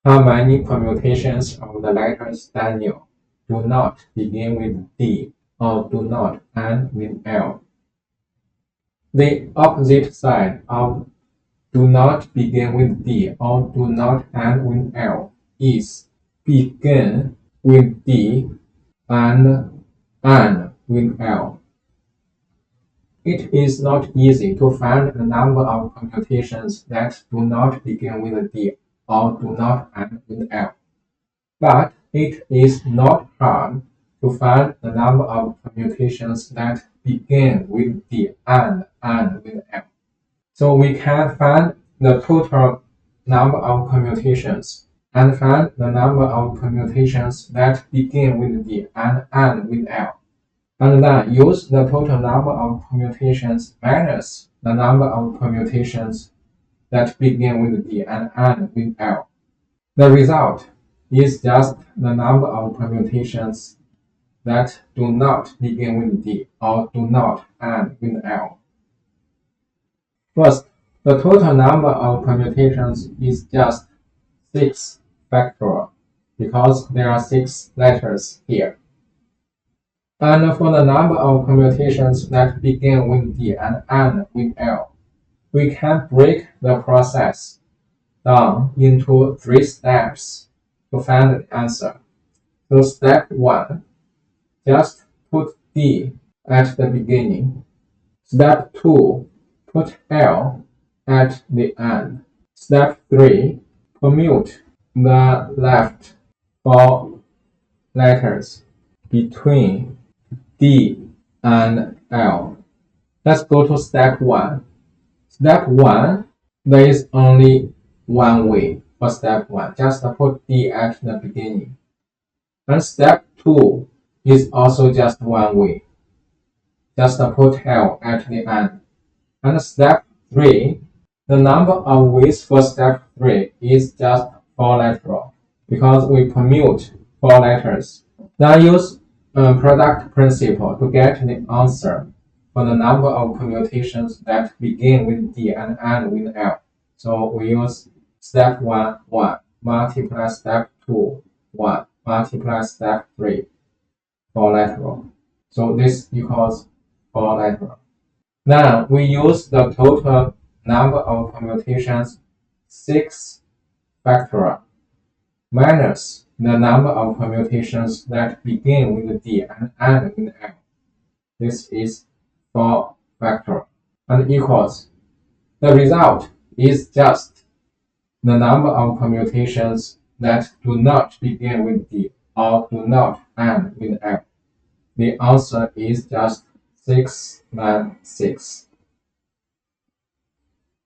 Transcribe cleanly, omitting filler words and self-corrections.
How many permutations of the letters Daniel do not begin with D or do not end with L? The opposite side of do not begin with D or do not end with L is begin with D and end with L. It is not easy to find the number of permutations that do not begin with D or do not end with L, but it is not hard to find the number of permutations that begin with D and end with L. So we can find the total number of permutations and find the number of permutations that begin with D and end with L, and then use the total number of permutations minus the number of permutations that begin with D and end with L. The result is just the number of permutations that do not begin with D or do not end with L. First, the total number of permutations is just 6 factorial because there are 6 letters here. And for the number of permutations that begin with D and end with L, we can break the process down into 3 steps to find the answer. So step 1, just put D at the beginning. Step 2, put L at the end. Step 3, permute the left 4 letters between D and L. Let's go to step 1. Step 1, there is only one way for step 1. Just put D at the beginning. And step 2 is also just one way. Just put L at the end. And step 3, the number of ways for step 3 is just 4 lateral because we permute 4 letters. Now use product principle to get the answer for the number of permutations that begin with D and end with L. So we use step 1, 1, multiply step 2, 1, multiply step 3, 4 lateral. So this equals 4 lateral. Now we use the total number of permutations 6 factorial minus the number of permutations that begin with D and end with L. This is 4 factorial and equals. The result is just the number of permutations that do not begin with D or do not end with L. The answer is just 6 minus 6.